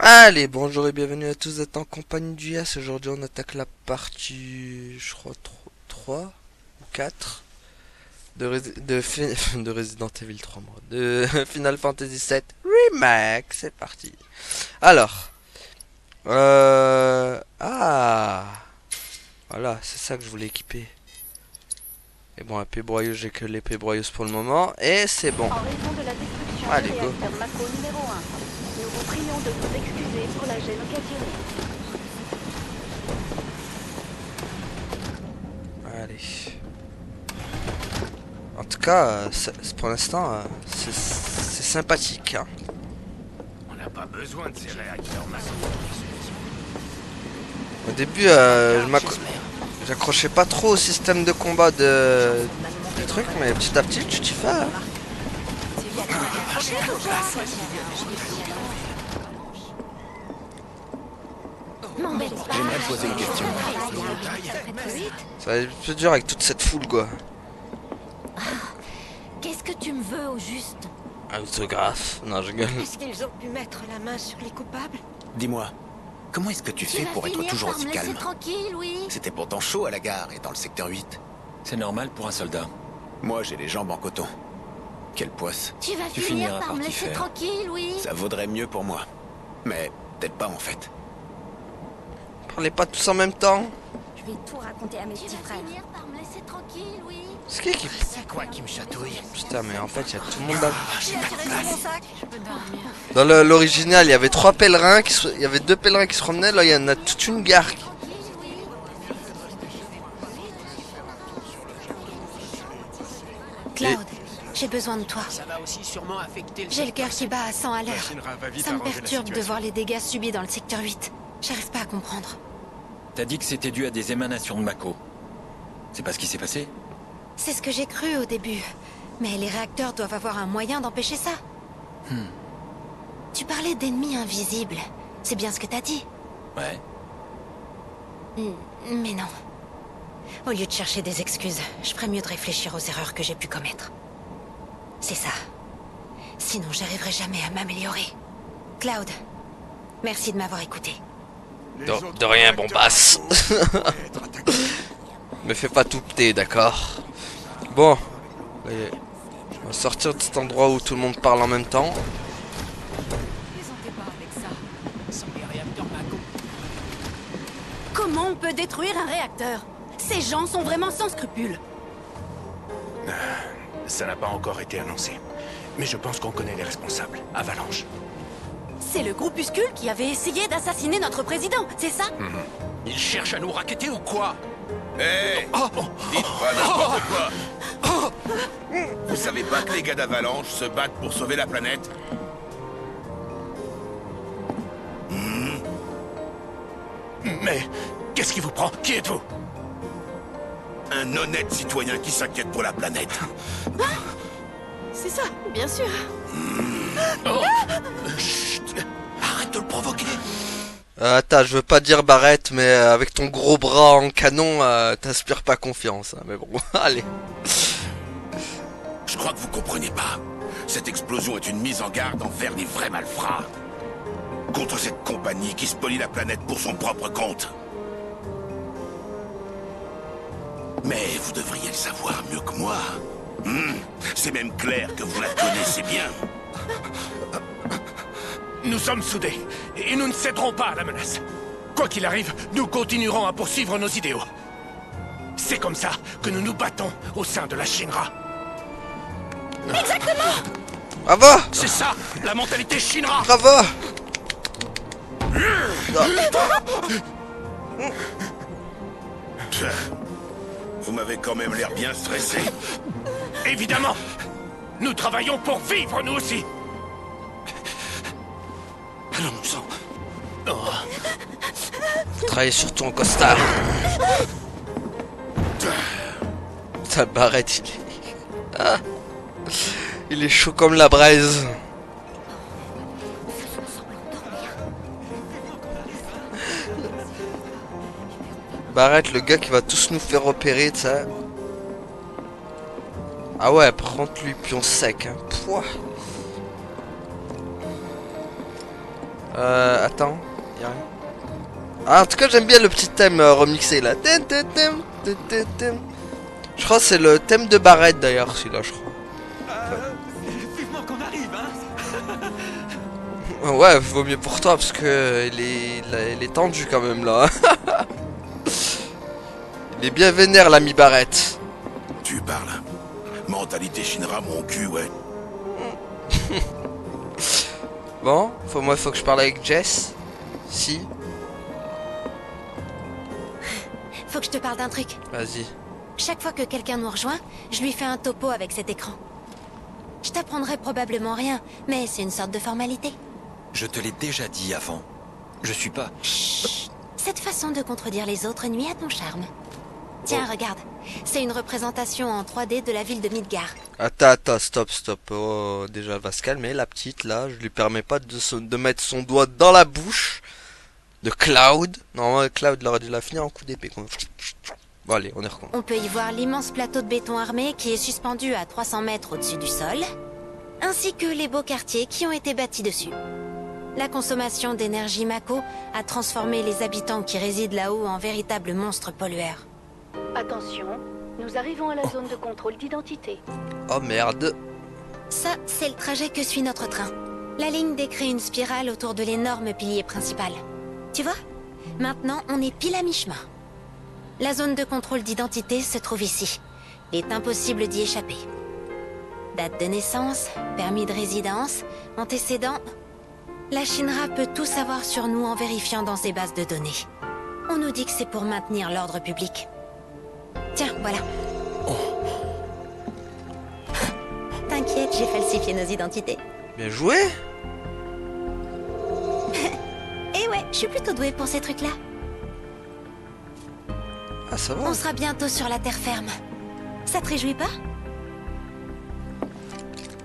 Allez, bonjour et bienvenue à tous, vous êtes en compagnie du Yas. Aujourd'hui on attaque la partie, je crois, 3 ou 4 de Resident Evil 3, moi, de Final Fantasy 7 Remake, c'est parti. Alors, ah, voilà, c'est ça que je voulais équiper. Et bon, épée broyeuse, j'ai que l'épée broyeuse pour le moment, et c'est bon. En raison de la destruction Allez, du go. réacteur Mako numéro 1, nous vous prions de vous excuser pour la gêne occasionnée. Allez. En tout cas, pour l'instant, c'est sympathique, hein. On n'a pas besoin de ces réacteurs massifs. Au début, j'accrochais pas trop au système de combat du truc, mais petit à petit, tu t'y fais, hein. J'aimerais te poser une question. Ça va être plus dur avec toute cette foule, quoi. Qu'est-ce que tu me veux au juste? Un autographe. Non, je gueule. Est-ce qu'ils ont pu mettre la main sur les coupables? Dis-moi, comment est-ce que tu fais pour être toujours aussi calme? Laisser tranquille, oui. C'était pourtant chaud à la gare et dans le secteur 8. C'est normal pour un soldat. Moi, j'ai les jambes en coton. Quelle poisse. Tu vas Tu finir finiras par par me t'y laisser faire. tranquille, oui. Ça vaudrait mieux pour moi. Mais peut-être pas en fait. Parlez pas tous en même temps. Je vais tout raconter à mes petits frères. Tu vas finir par me laisser tranquille, oui. C'est qui C'est quoi qui me chatouille? Putain, mais en fait, il y a tout le monde dans... J'ai tiré sur mon sac. Je peux dormir. Dans l'original, il y avait trois pèlerins il y avait deux pèlerins qui se promenaient. Là, il y en a toute une gare. Claude, j'ai besoin de toi. Ça va aussi sûrement affecter le J'ai le cœur qui bat à 100 à l'heure. Shinra va vite Ça me arranger la perturbe de situation. voir les dégâts subis dans le secteur 8. J'arrive pas à comprendre. T'as dit que c'était dû à des émanations de Mako. C'est pas ce qui s'est passé? C'est ce que j'ai cru au début. Mais les réacteurs doivent avoir un moyen d'empêcher ça. Tu parlais d'ennemis invisibles. C'est bien ce que t'as dit. Ouais. Mais non. Au lieu de chercher des excuses, je ferais mieux de réfléchir aux erreurs que j'ai pu commettre. C'est ça. Sinon, j'arriverai jamais à m'améliorer. Cloud, merci de m'avoir écouté. De rien, bombasse. Me fais pas tout péter, d'accord? Bon. Allez. On va sortir de cet endroit où tout le monde parle en même temps. Sans les réacteurs Mako. Comment on peut détruire un réacteur? Ces gens sont vraiment sans scrupules. Ça n'a pas encore été annoncé. Mais je pense qu'on connaît les responsables. Avalanche. C'est le groupuscule qui avait essayé d'assassiner notre président, c'est ça? Ils cherchent à nous raqueter ou quoi? Hé Dites pas n'importe quoi. Vous savez pas que les gars d'Avalanche se battent pour sauver la planète? Mais qu'est-ce qui vous prend? Qui êtes-vous? Un honnête citoyen qui s'inquiète pour la planète. C'est ça, bien sûr. Chut! Arrête de le provoquer! Attends, je veux pas dire Barrett, mais avec ton gros bras en canon, t'inspires pas confiance, hein, mais bon, allez. Je crois que vous comprenez pas. Cette explosion est une mise en garde envers les vrais malfrats. Contre cette compagnie qui spolie la planète pour son propre compte. Mais vous devriez le savoir mieux que moi. C'est même clair que vous la connaissez bien. Nous sommes soudés et nous ne céderons pas à la menace. Quoi qu'il arrive, nous continuerons à poursuivre nos idéaux. C'est comme ça que nous nous battons au sein de la Shinra. Bravo! C'est ça, la mentalité Shinra. Bravo! Vous m'avez quand même l'air bien stressé. Évidemment, nous travaillons pour vivre nous aussi. Allons-nous-en. Faut travailler surtout en costard. Ta Barrett, il est... Ah. Il est chaud comme la braise. Barrett, le gars qui va tous nous faire opérer, tu sais. Ah ouais, par contre, lui, pion sec, hein. Pouah. Attends. Y a rien. Ah, en tout cas, j'aime bien le petit thème remixé là. Je crois que c'est le thème de Barrett d'ailleurs, celui-là, je crois. Vivement qu'on arrive, hein. Ouais, vaut mieux pour toi parce que il est tendu quand même là. Il est bien vénère l'ami Barrett. Tu parles. Mentalité Shinra, mon cul, ouais. Bon, faut que je parle avec Jess. Si, Faut que je te parle d'un truc. vas-y. Chaque fois que quelqu'un nous rejoint, je lui fais un topo avec cet écran. Je t'apprendrai probablement rien, mais c'est une sorte de formalité. Je te l'ai déjà dit avant. Je suis pas... Chut. Cette façon de contredire les autres nuit à ton charme. Tiens, regarde. C'est une représentation en 3D de la ville de Midgar. Attends, stop. Oh, déjà, elle va se calmer, la petite, là. Je lui permets pas de mettre son doigt dans la bouche de Cloud. Non, Cloud, il aurait dû la finir en coup d'épée. Bon, allez, on est recommence. On peut y voir l'immense plateau de béton armé qui est suspendu à 300 mètres au-dessus du sol, ainsi que les beaux quartiers qui ont été bâtis dessus. La consommation d'énergie Mako a transformé les habitants qui résident là-haut en véritables monstres pollueurs. Attention, nous arrivons à la zone de contrôle d'identité. Oh merde. Ça, c'est le trajet que suit notre train. La ligne décrit une spirale autour de l'énorme pilier principal. Tu vois? Maintenant, on est pile à mi-chemin. La zone de contrôle d'identité se trouve ici. Il est impossible d'y échapper. Date de naissance, permis de résidence, antécédents... La Shinra peut tout savoir sur nous en vérifiant dans ses bases de données. On nous dit que c'est pour maintenir l'ordre public. Tiens, voilà. T'inquiète, j'ai falsifié nos identités. Bien joué. Eh ouais, je suis plutôt douée pour ces trucs-là. Ah, ça va. On sera bientôt sur la terre ferme. Ça te réjouit pas?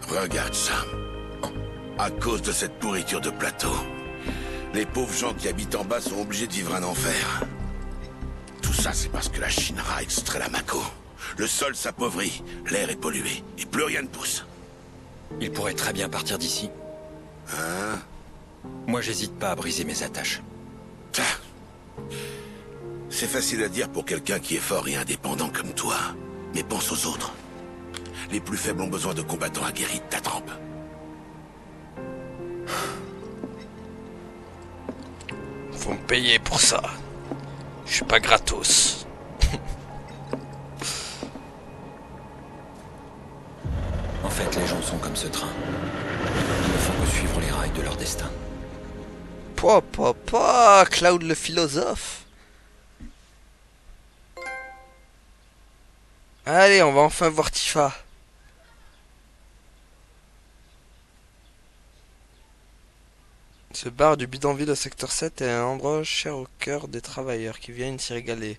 Regarde ça. À cause de cette pourriture de plateau, les pauvres gens qui habitent en bas sont obligés de vivre un enfer. Tout ça, c'est parce que la Shinra extrait la Mako. Le sol s'appauvrit, l'air est pollué, et plus rien ne pousse. Il pourrait très bien partir d'ici. Hein? Moi, j'hésite pas à briser mes attaches. C'est facile à dire pour quelqu'un qui est fort et indépendant comme toi. Mais pense aux autres. Les plus faibles ont besoin de combattants aguerris de ta trempe. Faut me payer pour ça. Je suis pas gratos. En fait, les gens sont comme ce train. Ils ne font que suivre les rails de leur destin. Papa, Cloud le philosophe. Allez, on va enfin voir Tifa. Ce bar du bidonville au secteur 7 est un endroit cher au cœur des travailleurs qui viennent s'y régaler.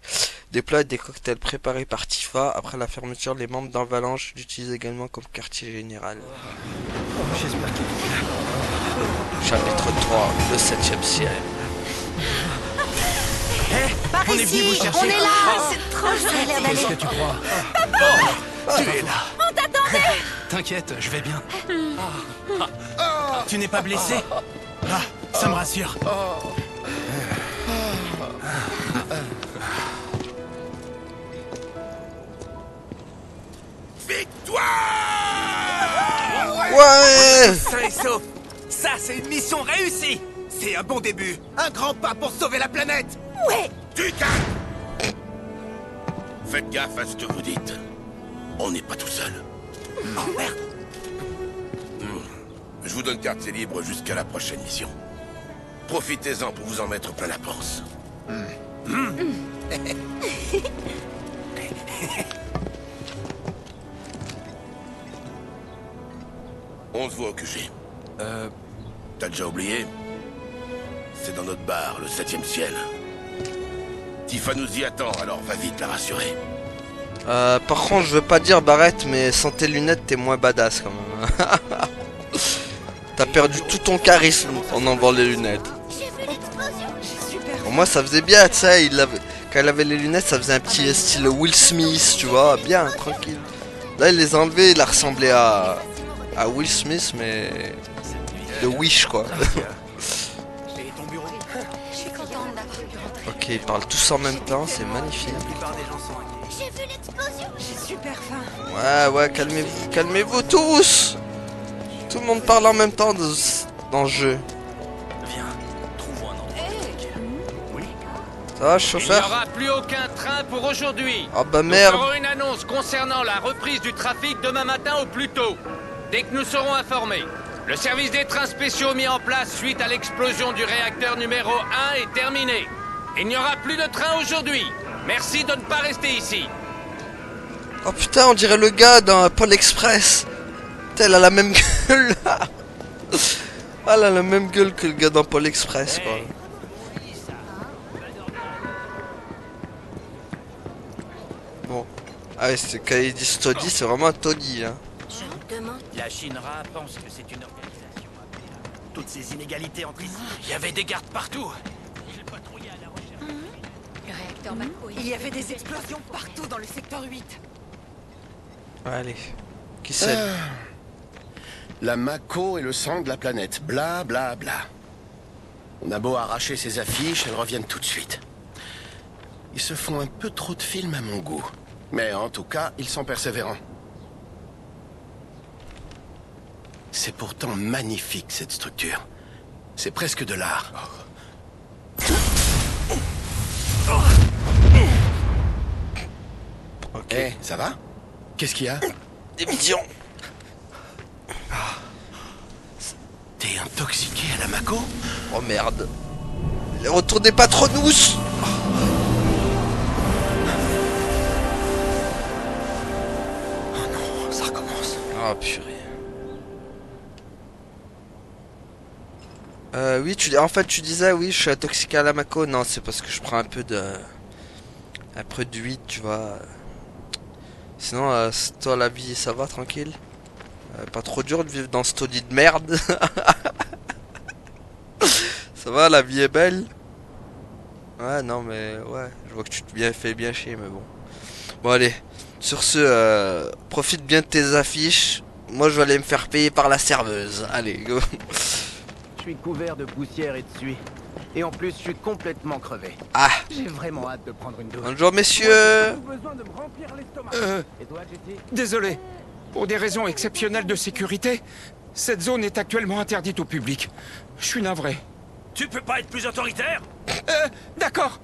Des plats et des cocktails préparés par Tifa. Après la fermeture, les membres d'Avalanche l'utilisent également comme quartier général. Chapitre 3, le 7e ciel. Par On est ici, venu vous chercher. on est là. C'est trop gentil. Ça a l'air Qu'est-ce d'aller. que tu crois? Tu es là. On t'attendait. T'inquiète, je vais bien. Tu n'es pas blessé? Ah, ça me rassure. Victoire! Ouais! Sain et sauf. Ça, c'est une mission réussie. C'est un bon début. Un grand pas pour sauver la planète. Ouais. Tu calmes! Faites gaffe à ce que vous dites. On n'est pas tout seul. Oh merde. Je vous donne quartier libre jusqu'à la prochaine mission. Profitez-en pour vous en mettre plein la panse. On se voit au QG. T'as déjà oublié? C'est dans notre bar, le 7e ciel. Tifa nous y attend, alors va vite la rassurer. Par contre, je veux pas dire Barrett, mais sans tes lunettes, t'es moins badass quand même. T'as perdu tout ton charisme en enlevant les lunettes. Pour moi, ça faisait bien, tu sais, quand il avait les lunettes, ça faisait un petit style Will Smith, tu vois, bien, tranquille. Là, il les a enlevés, il a ressemblé à Will Smith, mais de Wish, quoi. Ok, ils parlent tous en même temps, c'est magnifique. J'ai vu l'explosion. J'ai super faim. Ouais, calmez-vous, calmez-vous tous. Tout le monde parle en même temps dans le jeu. Viens, trouvons un endroit. Ça va, Il n'y chauffeur? aura plus aucun train pour aujourd'hui. Oh bah Nous merde. ferons une annonce concernant la reprise du trafic demain matin au plus tôt. Dès que nous serons informés. Le service des trains spéciaux mis en place suite à l'explosion du réacteur numéro 1 est terminé. Il n'y aura plus de train aujourd'hui. Merci de ne pas rester ici. Oh putain, on dirait le gars dans Pôle Express. Putain, elle a la même gueule là. Ah, elle a la même gueule que le gars dans Pôle Express quoi. Bon. Ah ouais, quand il dit Stody, c'est vraiment un Toddy hein. Je me demande. La Shinra pense que c'est une organisation. Toutes ces inégalités entre ici. Il y avait des gardes partout. Le réacteur Mako. Il y avait des explosions partout dans le secteur 8. Allez. Qui c'est? La Mako est le sang de la planète. Bla bla bla. On a beau arracher ces affiches, elles reviennent tout de suite. Ils se font un peu trop de films à mon goût. Mais en tout cas, ils sont persévérants. C'est pourtant magnifique cette structure. C'est presque de l'art. Ok. Eh, ça va? Qu'est-ce qu'il y a? Des visions. T'es intoxiqué à la Mako? Oh merde. Les retours des Patronus. Oh non, ça recommence. Ah purée. Oui, en fait tu disais oui, je suis intoxiqué à la Mako. Non, c'est parce que je prends un peu d'huile, tu vois. Sinon, toi la vie, ça va tranquille. Pas trop dur de vivre dans ce taudis de merde. Ça va, la vie est belle. Ouais, non mais ouais, je vois que tu te fais bien chier, mais bon. Bon allez, sur ce, profite bien de tes affiches. Moi je vais aller me faire payer par la serveuse. Allez, go. Je suis couvert de poussière et de suie. Et en plus, je suis complètement crevé. Ah, J'ai vraiment hâte de prendre une douche. bonjour messieurs. J'ai besoin de me remplir l'estomac. Et toi, Jessie? Désolé. Pour des raisons exceptionnelles de sécurité, cette zone est actuellement interdite au public. Je suis navré. Tu peux pas être plus autoritaire? D'accord.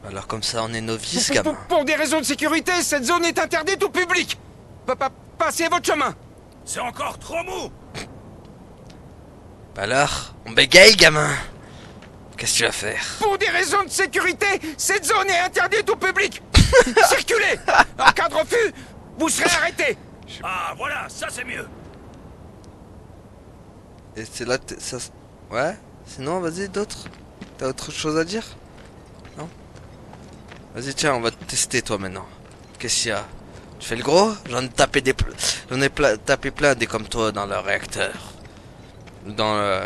Alors comme ça on est novice, gamin. Pour des raisons de sécurité, cette zone est interdite au public. Passez votre chemin. C'est encore trop mou. Alors, on bégaye, gamin. Qu'est-ce que tu vas faire? Pour des raisons de sécurité, cette zone est interdite au public. Circulez. En cas de refus, vous serez arrêté. Ah voilà, ça c'est mieux. Et c'est là, ça. Ouais. Sinon, vas-y, d'autres. T'as autre chose à dire? Non? Vas-y, tiens, on va te tester toi maintenant. Qu'est-ce qu'il y a? Tu fais le gros? J'en ai tapé tapé plein des comme toi dans le réacteur. Dans le...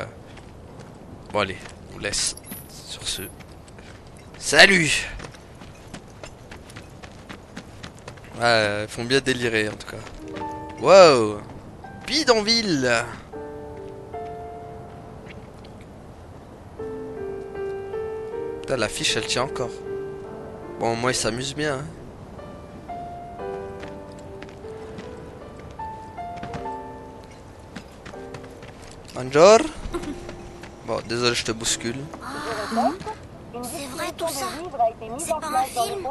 Bon allez, on vous laisse sur ce. Salut! Ouais, ils font bien délirer en tout cas. Wow! Bidonville! Putain, l'affiche elle tient encore. Bon, moi il s'amuse bien. Hein. Bonjour. Bon, désolé, je te bouscule. C'est vrai tout ça? C'est pas un film?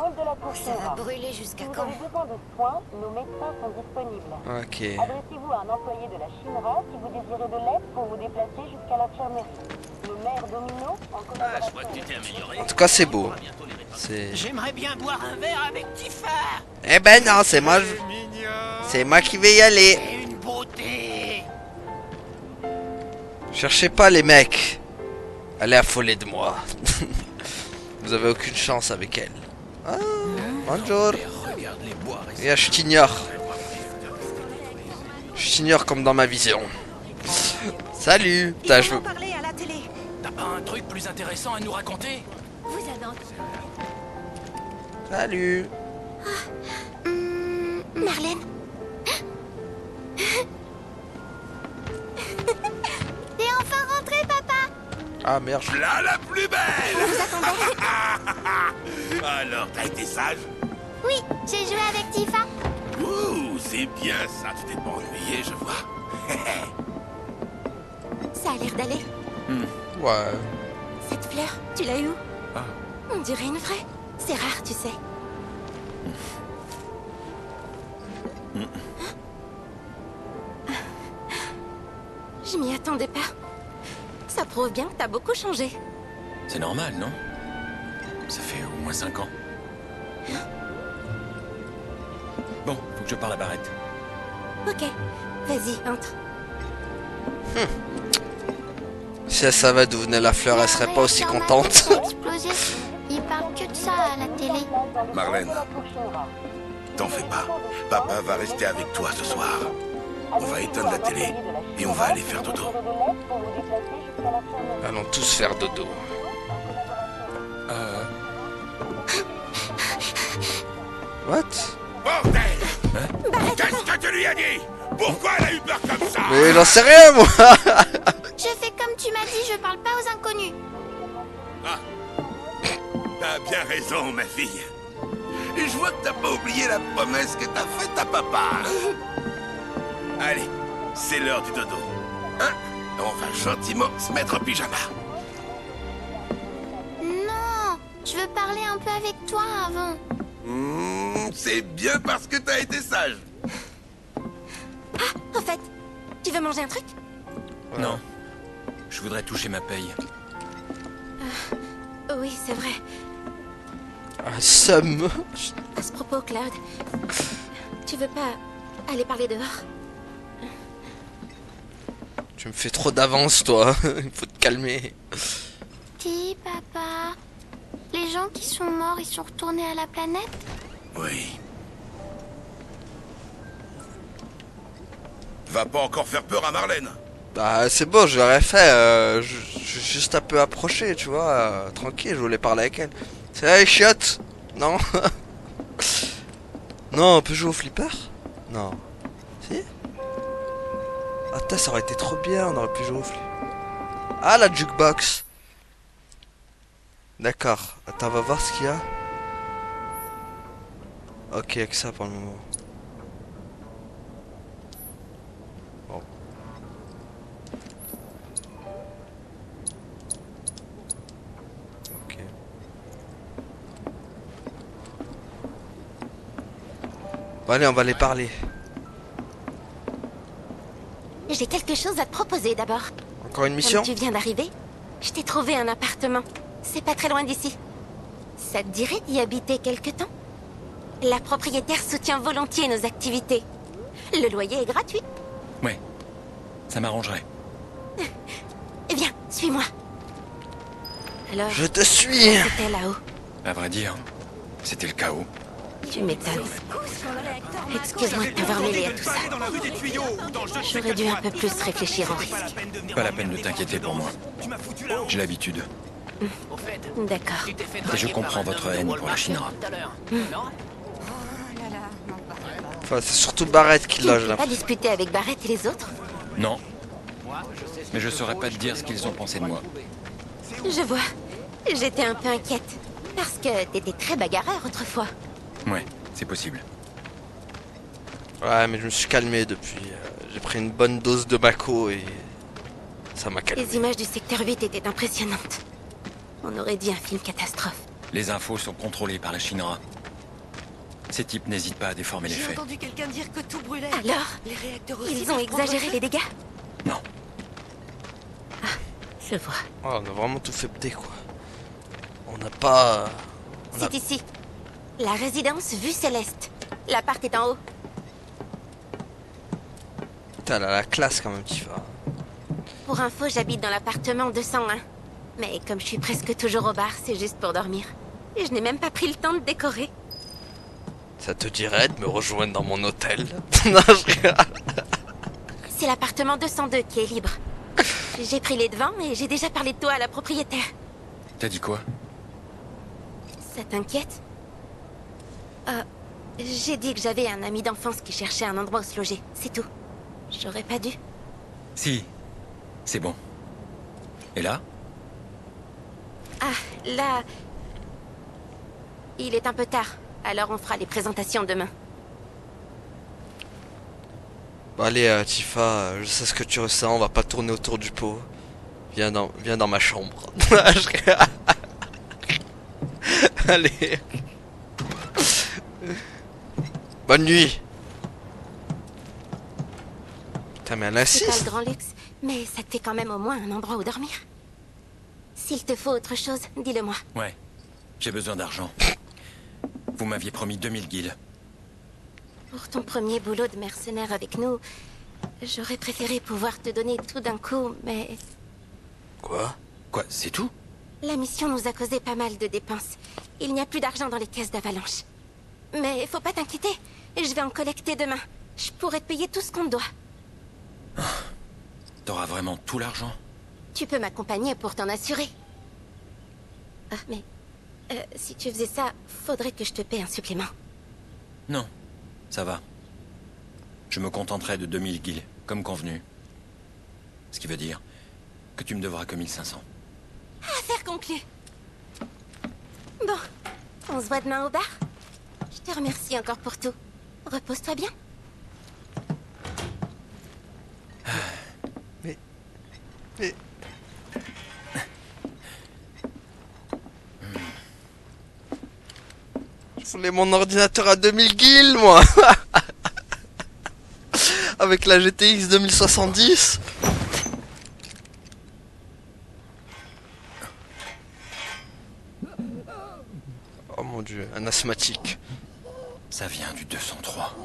Ça va brûler jusqu'à quand? Nos médecins sont disponibles. Ok. Adressez-vous à un employé de la Shinra si vous désirez de l'aide pour vous déplacer jusqu'à l'infirmerie. Le maire Domino, en collaboration... Je vois que tu t'es amélioré. En tout cas, c'est beau. C'est. J'aimerais bien boire un verre avec Tifa. Eh ben non, c'est moi. C'est moi qui vais y aller. C'est une beauté. Cherchez pas les mecs. Elle est affolée de moi. Vous avez aucune chance avec elle. Ah, bonjour. Et je t'ignore. Je t'ignore comme dans ma vision. Salut. Putain, je veux... parler à la télé. T'as pas un truc plus intéressant à nous raconter? Vous avez entendu? Salut. Marlène? T'es enfin rentré, papa? Ah merde. Là la plus belle. Alors, t'as été sage? Oui, j'ai joué avec Tifa. Ouh, c'est bien ça, tu t'es pas ennuyé, je vois. Ça a l'air d'aller. Ouais. Cette fleur, tu l'as eue où? Ah. On dirait une vraie. C'est rare, tu sais. Je m'y attendais pas. Ça prouve bien que t'as beaucoup changé. C'est normal, non? Ça fait au moins 5 ans. Bon, faut que je parle à Barrett. Ok, vas-y, entre. Si elle savait d'où venait la fleur, elle serait pas aussi contente. Explosé. Ils parlent que de ça à la télé. Marlène, t'en fais pas. Papa va rester avec toi ce soir. On va éteindre la télé et on va aller faire dodo. Allons tous faire dodo. What? Bordel! Qu'est-ce que tu lui as dit? Pourquoi elle a eu peur comme ça? Mais j'en sais rien, moi. Je fais comme tu m'as dit, je parle pas aux inconnus. Ah. T'as bien raison, ma fille. Et je vois que t'as pas oublié la promesse que t'as faite à papa. Allez, c'est l'heure du dodo. Hein? On va gentiment se mettre en pyjama. Non, je veux parler un peu avec toi avant. C'est bien parce que t'as été sage. Ah, au fait, tu veux manger un truc? Non. Je voudrais toucher ma paye. Oui, c'est vrai. Ah, somme. À ce propos, Cloud, tu veux pas aller parler dehors? Tu me fais trop d'avance, toi. Il faut te calmer. Dis, papa, les gens qui sont morts, ils sont retournés à la planète? Oui. Va pas encore faire peur à Marlène. Bah, c'est beau, je l'aurais fait. Je suis juste un peu approché, tu vois. Tranquille, je voulais parler avec elle. C'est là les chiottes? Non. Non, on peut jouer au flipper? Non. Si? Attends, ça aurait été trop bien, on aurait pu jouer au flipper. Ah, la jukebox. D'accord. Attends, on va voir ce qu'il y a. Ok, avec ça pour le moment. Bon. Ok. Bon, allez, on va les parler. J'ai quelque chose à te proposer d'abord. Encore une mission? Comme tu viens d'arriver, je t'ai trouvé un appartement. C'est pas très loin d'ici. Ça te dirait d'y habiter quelque temps? La propriétaire soutient volontiers nos activités. Le loyer est gratuit. Ouais, ça m'arrangerait. Viens, suis-moi. Alors, Je te suis. c'était là-haut. À vrai dire, c'était le chaos. Tu m'étonnes. Excuse-moi de t'avoir mêlé à tout ça. J'aurais dû un peu plus réfléchir au risque. Pas la peine de t'inquiéter pour moi. J'ai l'habitude. D'accord. Et je comprends votre haine pour la Shinra. Enfin, c'est surtout Barrett qui Tu l'a, ne j'ai t'es pas l'impression. disputé avec Barrett et les autres? Non. Mais je saurais pas te dire ce qu'ils ont pensé de moi. Je vois. J'étais un peu inquiète. Parce que t'étais très bagarreur autrefois. Ouais, c'est possible. Ouais, mais je me suis calmé depuis. J'ai pris une bonne dose de Mako et ça m'a calmé. Les images du secteur 8 étaient impressionnantes. On aurait dit un film catastrophe. Les infos sont contrôlées par la Shinra. Ces types n'hésitent pas à déformer les J'ai faits. entendu quelqu'un dire que tout brûlait. Alors, Les réacteurs aussi ils ont peuvent prendre exagéré feu. les dégâts? Non. Je vois. Oh, on a vraiment tout fait péter, quoi. On n'a pas... on a- C'est ici. La résidence vue céleste. L'appart est en haut. Putain, elle a la classe quand même, Tifa. Pour info, j'habite dans l'appartement 201. Mais comme je suis presque toujours au bar, c'est juste pour dormir. Et je n'ai même pas pris le temps de décorer. Ça te dirait de me rejoindre dans mon hôtel? Non, je rigole. C'est l'appartement 202 qui est libre. J'ai pris les devants et j'ai déjà parlé de toi à la propriétaire. T'as dit quoi? Ça t'inquiète? J'ai dit que j'avais un ami d'enfance qui cherchait un endroit où se loger. C'est tout. J'aurais pas dû. Si. C'est bon. Et là? Ah, là... Il est un peu tard, alors on fera les présentations demain. Bon, allez, Tifa, je sais ce que tu ressens, on va pas tourner autour du pot. Viens dans ma chambre. Allez. Bonne nuit. Putain, mais elle C'est pas insiste. le grand luxe, mais ça te fait quand même au moins un endroit où dormir. S'il te faut autre chose, dis-le-moi. Ouais, j'ai besoin d'argent. Vous m'aviez promis 2000 guilds. Pour ton premier boulot de mercenaire avec nous, j'aurais préféré pouvoir te donner tout d'un coup, mais... Quoi? Quoi, c'est tout? La mission nous a causé pas mal de dépenses. Il n'y a plus d'argent dans les caisses d'Avalanche. Mais faut pas t'inquiéter, je vais en collecter demain. Je pourrai te payer tout ce qu'on te doit. T'auras vraiment tout l'argent? Tu peux m'accompagner pour t'en assurer. Ah, mais... si tu faisais ça, faudrait que je te paie un supplément. Non, ça va. Je me contenterai de 2000 guilds, comme convenu. Ce qui veut dire que tu me devras que 1500. Affaire conclue. Bon, on se voit demain au bar. Je te remercie encore pour tout. Repose-toi bien. Mais... Je voulais mon ordinateur à 2000 guilds, moi. Avec la GTX 2070. Oh mon dieu, un asthmatique. Ça vient du 203.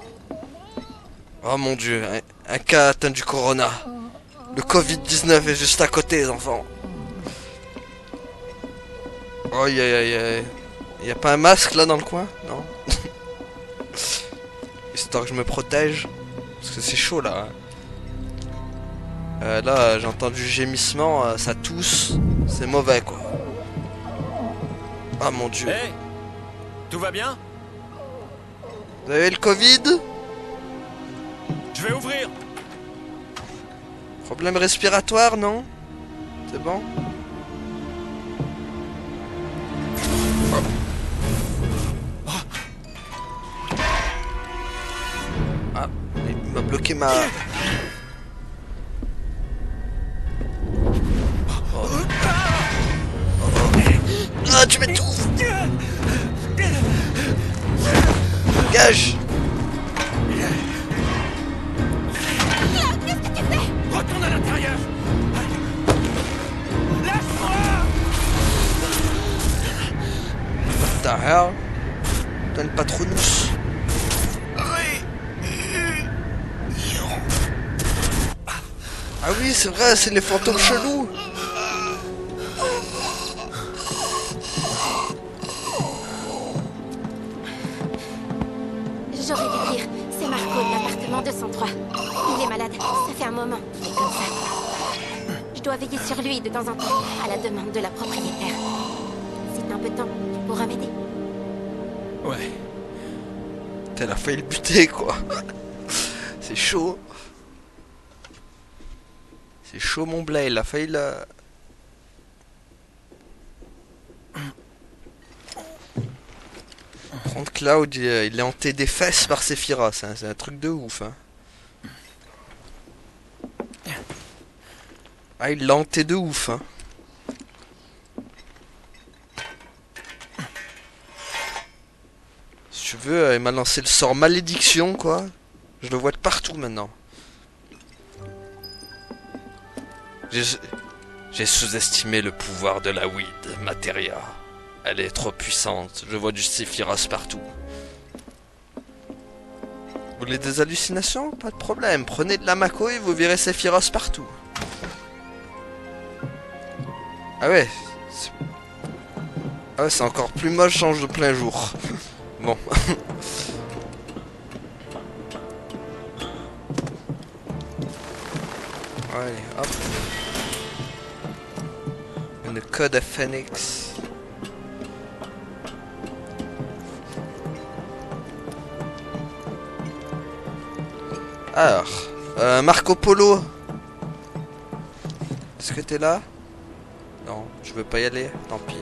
Oh mon dieu, un cas atteint du corona. Le Covid-19 est juste à côté, les enfants. Oh, y a pas un masque là dans le coin? Non. Histoire que je me protège. Parce que c'est chaud là. Là, j'ai entendu gémissement, ça tousse. C'est mauvais quoi. Ah mon dieu. Hey, tout va bien? Vous avez le Covid? Je vais ouvrir. Problème respiratoire, non? C'est bon? Ah, il m'a bloqué ma... Oh. Ah, tu m'étouffes! Gage! Qu'est-ce que tu fais? Retourne à l'intérieur. Lâche-moi. What the hell? T'as une patronus. Ah oui, c'est vrai, c'est les fantômes chelous. J'aurais dû dire, c'est Marco de l'appartement 203. Il est malade, ça fait un moment qu'il est comme ça. Je dois veiller sur lui de temps en temps, à la demande de la propriétaire. Si t'as un peu de temps, tu pourras m'aider. Ouais. Elle a failli le buter, quoi. C'est chaud. C'est chaud, mon blé. Il a failli la... Prendre Cloud, il est hanté des fesses par Sephiroth. C'est un truc de ouf. Hein. Ah, il l'a hanté de ouf. Hein. Si tu veux, il m'a lancé le sort malédiction, quoi. Je le vois de partout maintenant. J'ai sous-estimé le pouvoir de la weed, Materia. Elle est trop puissante, je vois du Sephiroth partout. Vous voulez des hallucinations? Pas de problème, prenez de la Mako et vous verrez Sephiroth partout. Ah ouais. Ah ouais, c'est encore plus moche, change de plein jour. Bon. Allez, hop. Une code à Phoenix. Alors, Marco Polo. Est-ce que t'es là? Non, je veux pas y aller, tant pis.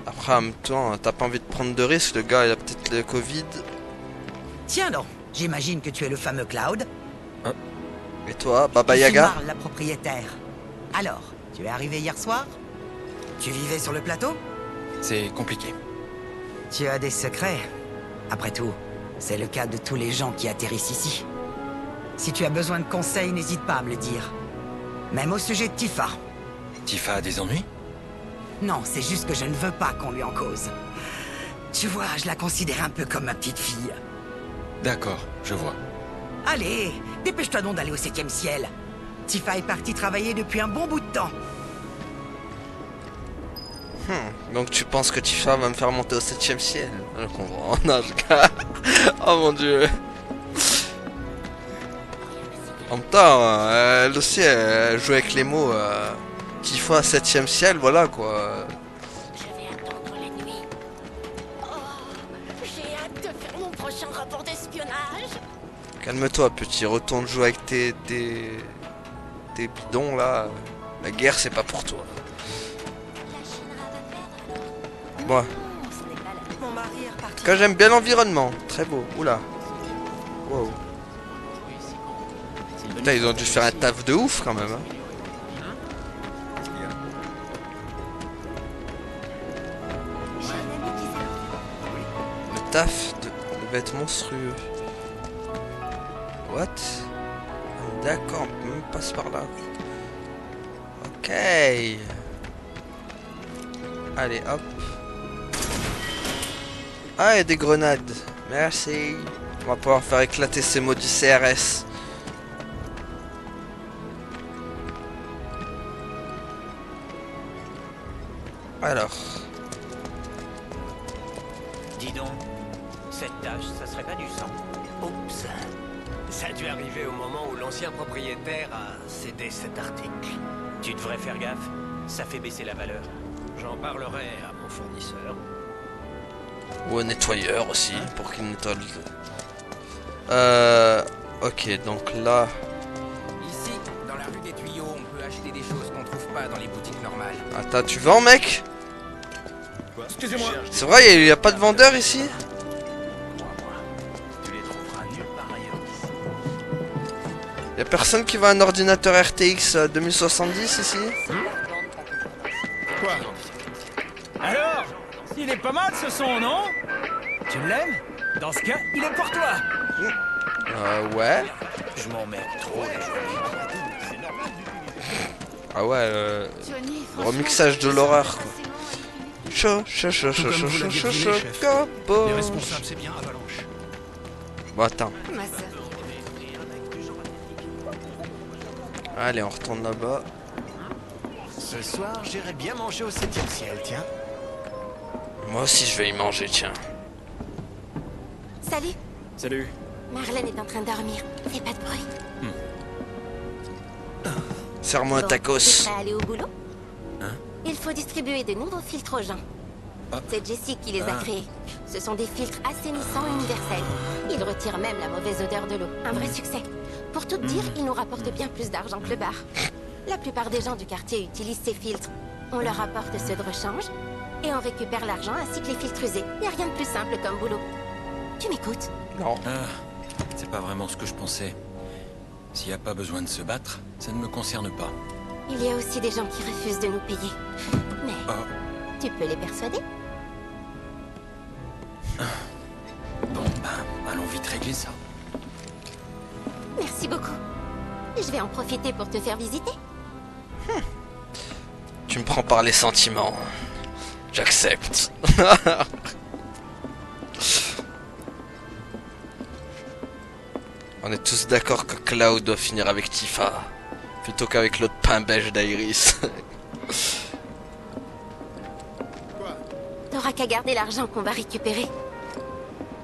Après, en même temps, t'as pas envie de prendre de risques, le gars il a peut-être le Covid. Tiens donc, j'imagine que tu es le fameux Cloud. Et toi, Baba Je suis Yaga? Marle, la propriétaire. Alors, tu es arrivé hier soir? Tu vivais sur le plateau? C'est compliqué. Tu as des secrets. Après tout, c'est le cas de tous les gens qui atterrissent ici. Si tu as besoin de conseils, n'hésite pas à me le dire. Même au sujet de Tifa. Tifa a des ennuis? Non, c'est juste que je ne veux pas qu'on lui en cause. Tu vois, je la considère un peu comme ma petite fille. D'accord, je vois. Allez, dépêche-toi donc d'aller au 7e ciel. Tifa est partie travailler depuis un bon bout de temps. Donc tu penses que Tifa va me faire monter au 7e ciel? Je comprends. Non, oh mon dieu. En même temps, elle aussi, elle joue avec les mots. Tifa 7e ciel, voilà quoi. Je vais attendre la nuit. Oh, j'ai hâte de faire mon prochain rapport d'espionnage. Calme-toi, petit. Retourne jouer avec tes bidons là. La guerre, c'est pas pour toi. Bon. Mon mari est En reparti. tout cas, j'aime bien l'environnement. Très beau. Oula. Wow. Putain, ils ont dû faire un taf de ouf quand même. Hein. Le taf de être monstrueux. What? D'accord, on peut même passer par là. Ok. Allez, hop. Ah, il y a des grenades. Merci. On va pouvoir faire éclater ces maudits CRS. Alors. Dis donc, cette tâche, ça serait pas du sang. Oups. Ça a dû arriver au moment où l'ancien propriétaire a cédé cet article. Tu devrais faire gaffe, ça fait baisser la valeur. J'en parlerai à mon fournisseur. Ou un nettoyeur aussi, pour qu'il nettoie le... Ok, donc là... Ici, dans la rue des Tuyaux, on peut acheter des choses qu'on trouve pas dans les boutiques normales. Attends, tu vends, mec? Excusez-moi. C'est vrai, il y a pas de vendeur ici? Tu les trouveras nulle part ailleurs qu'ici. Y'a personne qui veut un ordinateur RTX 2070 ici? Quoi? Alors, il est pas mal ce son, non? Tu l'aimes? Dans ce cas, il est pour toi. Ouais. Je m'emmerde trop les journées. Ah ouais, remixage de l'horreur quoi. Chaud, chaud, chaud, chaud, chaud, chaud, chaud, chaud, chaud, Les responsables, c'est bien Avalanche. Bon, attends. Ma sœur. Allez, on retourne là-bas. Ce soir, j'irai bien manger au 7e ciel, tiens. Moi aussi, je vais y manger, tiens. Salut, Salut. Marlène est en train de dormir. Fais pas de bruit. Serre-moi un Bon, tacos. t'es prêt à aller au boulot? Hein? Il faut distribuer de nouveaux filtres aux gens. Ah. C'est Jessie qui les a créés. Ce sont des filtres assainissants universels. Ils retirent même la mauvaise odeur de l'eau. Un vrai succès. Pour tout te dire, ils nous rapportent bien plus d'argent que le bar. La plupart des gens du quartier utilisent ces filtres. On leur apporte ceux de rechange et on récupère l'argent ainsi que les filtres usés. Y a rien de plus simple comme boulot. Tu m'écoutes? Non. C'est pas vraiment ce que je pensais. S'il n'y a pas besoin de se battre, ça ne me concerne pas. Il y a aussi des gens qui refusent de nous payer. Mais tu peux les persuader? Bon, ben, allons vite régler ça. Merci beaucoup. Je vais en profiter pour te faire visiter. Tu me prends par les sentiments. J'accepte. On est tous d'accord que Cloud doit finir avec Tifa. Plutôt qu'avec l'autre pain beige d'Iris. T'auras qu'à garder l'argent qu'on va récupérer.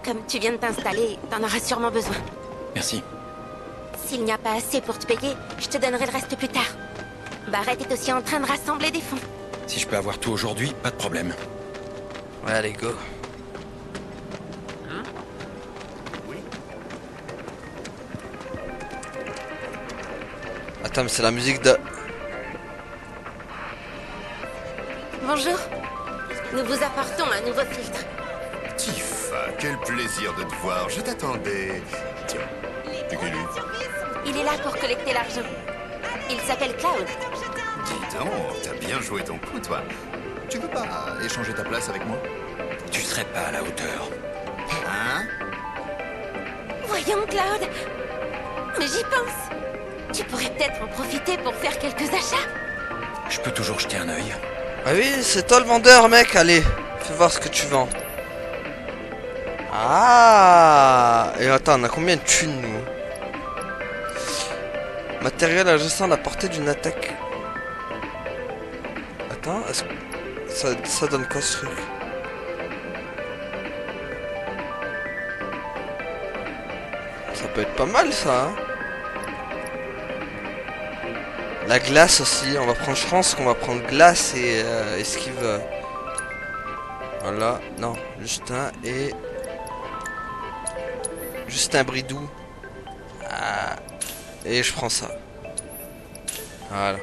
Comme tu viens de t'installer, t'en auras sûrement besoin. Merci. S'il n'y a pas assez pour te payer, je te donnerai le reste plus tard. Barrett est aussi en train de rassembler des fonds. Si je peux avoir tout aujourd'hui, pas de problème. Ouais, allez, go. Attends, mais c'est la musique de... Bonjour. Nous vous apportons un nouveau filtre. Tifa, quel plaisir de te voir. Je t'attendais. Tiens, c'est qui lui? Il est là pour collecter l'argent. Il s'appelle Cloud. Dis donc, t'as bien joué ton coup, toi. Tu veux pas échanger ta place avec moi? Tu serais pas à la hauteur. Hein? Voyons, Cloud. Mais j'y pense. Tu pourrais peut-être en profiter pour faire quelques achats. Je peux toujours jeter un œil. Ah oui, c'est toi le vendeur, mec. Allez, fais voir ce que tu vends. Ah. Et attends, on a combien de thunes, nous? Matériel adjacent à la portée d'une attaque. Attends, est-ce que ça donne quoi ce truc? Ça peut être pas mal ça, hein. La glace aussi, on va prendre, je pense qu'on va prendre glace et esquive. Voilà, non, juste un et... Juste un bridou. Ah. Et je prends ça. Voilà.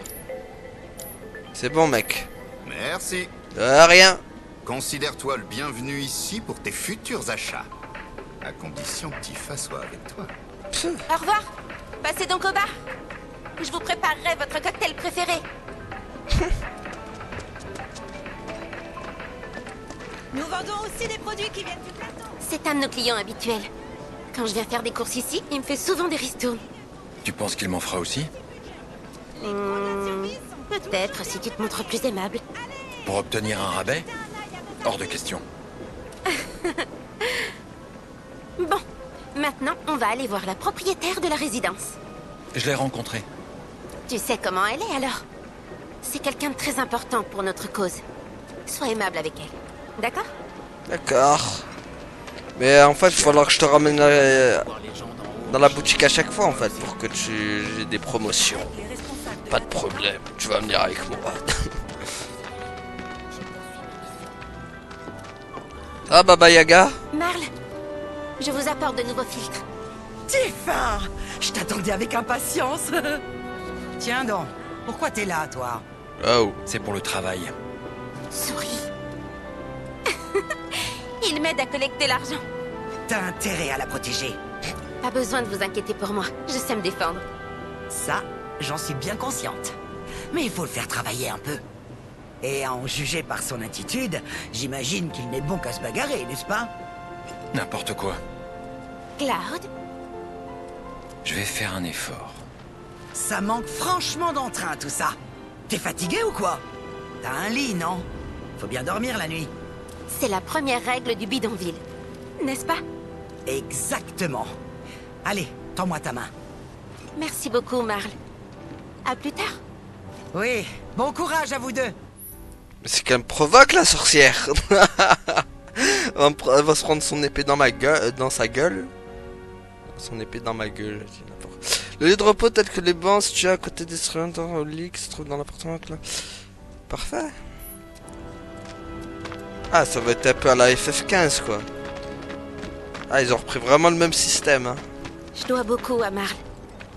C'est bon, mec. Merci. De rien. Considère-toi le bienvenu ici pour tes futurs achats. À condition que Tifa soit avec toi. Au revoir. Passez donc au bar. Je vous préparerai votre cocktail préféré. Nous vendons aussi des produits qui viennent du plateau. C'est un de nos clients habituels. Quand je viens faire des courses ici, il me fait souvent des ristournes. Tu penses qu'il m'en fera aussi? Peut-être si tu te montres plus aimable. Pour obtenir un rabais? Hors de question. Bon, maintenant on va aller voir la propriétaire de la résidence. Je l'ai rencontrée. Tu sais comment elle est alors? C'est quelqu'un de très important pour notre cause. Sois aimable avec elle. D'accord? D'accord. Mais en fait, il va falloir que je te ramène dans la boutique à chaque fois, en fait, pour que tu aies des promotions. Pas de problème, tu vas venir avec moi. Ah, Baba Yaga? Marle, je vous apporte de nouveaux filtres. Tifa! Je t'attendais avec impatience. Tiens donc, pourquoi t'es là, toi? Oh. C'est pour le travail. Souris. Il m'aide à collecter l'argent. T'as intérêt à la protéger. Pas besoin de vous inquiéter pour moi, je sais me défendre. Ça, j'en suis bien consciente. Mais il faut le faire travailler un peu. Et à en juger par son attitude, j'imagine qu'il n'est bon qu'à se bagarrer, n'est-ce pas? N'importe quoi. Cloud? Je vais faire un effort. Ça manque franchement d'entrain, tout ça. T'es fatigué ou quoi? T'as un lit, non? Faut bien dormir la nuit. C'est la première règle du bidonville, n'est-ce pas? Exactement. Allez, tends-moi ta main. Merci beaucoup, Marle. À plus tard. Oui, bon courage à vous deux. Mais c'est qu'elle me provoque, la sorcière. Elle va se prendre son épée dans ma gueule, dans sa gueule. Son épée dans ma gueule, je dis n'importe. Le lieu de repos tel que les bancs situés à côté des cylindres au lit qui se trouve dans l'appartement. Parfait. Ah, ça va être un peu à la FF15, quoi. Ah, ils ont repris vraiment le même système, hein. Je dois beaucoup à Marle.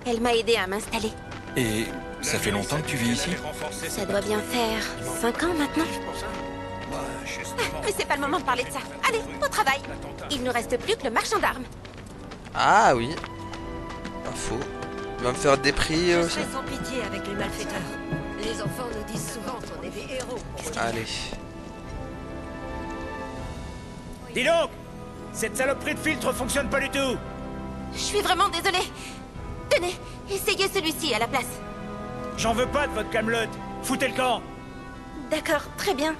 Elle m'a aidé à m'installer. Et ça fait longtemps que tu vis ici? Ça doit bien faire 5 ans maintenant. Mais c'est pas le moment de parler de ça. Allez, au travail. Il ne reste plus que le marchand d'armes. Ah oui. Pas faux. Il va me faire des prix Je aussi. serai sans pitié avec les malfaiteurs. Les enfants nous disent souvent qu'on est des héros. Allez. Dis donc, cette saloperie de filtre fonctionne pas du tout. Je suis vraiment désolée. Tenez, essayez celui-ci à la place. J'en veux pas de votre camelote. Foutez le camp. D'accord, très bien.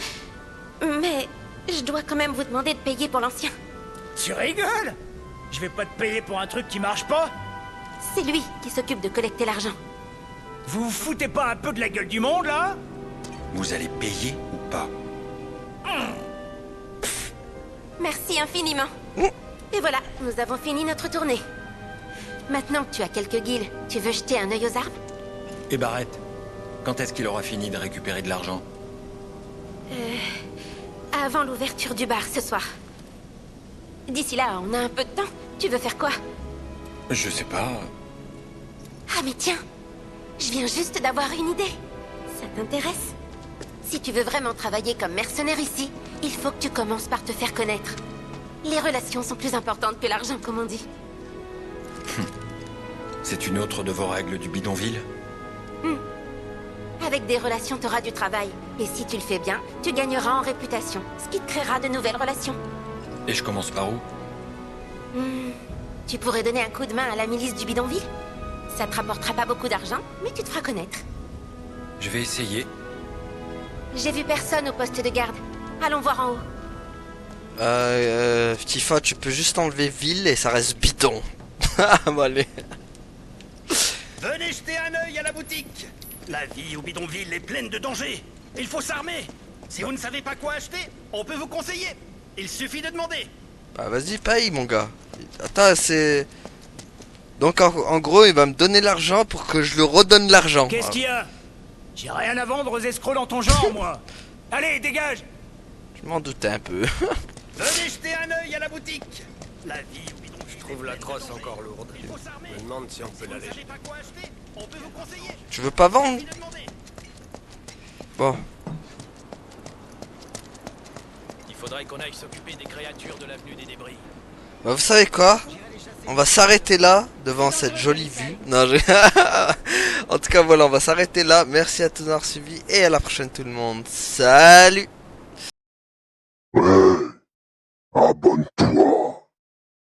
Mais je dois quand même vous demander de payer pour l'ancien. Tu rigoles? Je vais pas te payer pour un truc qui marche pas? C'est lui qui s'occupe de collecter l'argent. Vous vous foutez pas un peu de la gueule du monde, là? Vous allez payer ou pas? Merci infiniment. Et voilà, nous avons fini notre tournée. Maintenant que tu as quelques guilles, tu veux jeter un œil aux arbres? Et Barrett, quand est-ce qu'il aura fini de récupérer de l'argent? Avant l'ouverture du bar ce soir. D'ici là, on a un peu de temps. Tu veux faire quoi? Je sais pas. Ah mais tiens, je viens juste d'avoir une idée. Ça t'intéresse? Si tu veux vraiment travailler comme mercenaire ici, il faut que tu commences par te faire connaître. Les relations sont plus importantes que l'argent, comme on dit. C'est une autre de vos règles du bidonville? Avec des relations, tu auras du travail. Et si tu le fais bien, tu gagneras en réputation, ce qui te créera de nouvelles relations. Et je commence par où? Tu pourrais donner un coup de main à la milice du bidonville? Ça te rapportera pas beaucoup d'argent, mais tu te feras connaître. Je vais essayer. J'ai vu personne au poste de garde. Allons voir en haut. Tifa, tu peux juste enlever ville et ça reste bidon. Bon, allez. Venez jeter un œil à la boutique. La vie au bidonville est pleine de dangers. Il faut s'armer. Si vous ne savez pas quoi acheter, on peut vous conseiller. Il suffit de demander. Bah vas-y, paye mon gars. Attends, c'est... Donc en gros, il va me donner l'argent pour que je lui redonne l'argent. Qu'est-ce qu'il y a? J'ai rien à vendre aux escrocs dans ton genre, moi. Allez, dégage. Je m'en doutais un peu. Venez jeter un œil à la boutique. La vie au bidonville. Je trouve la crosse encore lourde. Il faut s'armer. Je me demande si on peut l'alléger. Si vous ne savez pas quoi acheter, on peut vous conseiller. Tu veux pas vendre? Bon. Il faudrait qu'on aille s'occuper des créatures de l'avenue des débris. Bah, vous savez quoi? On va s'arrêter là, devant cette jolie vue. Non, en tout cas, voilà, on va s'arrêter là. Merci à tous d'avoir suivi et à la prochaine tout le monde. Salut! Ouais, abonne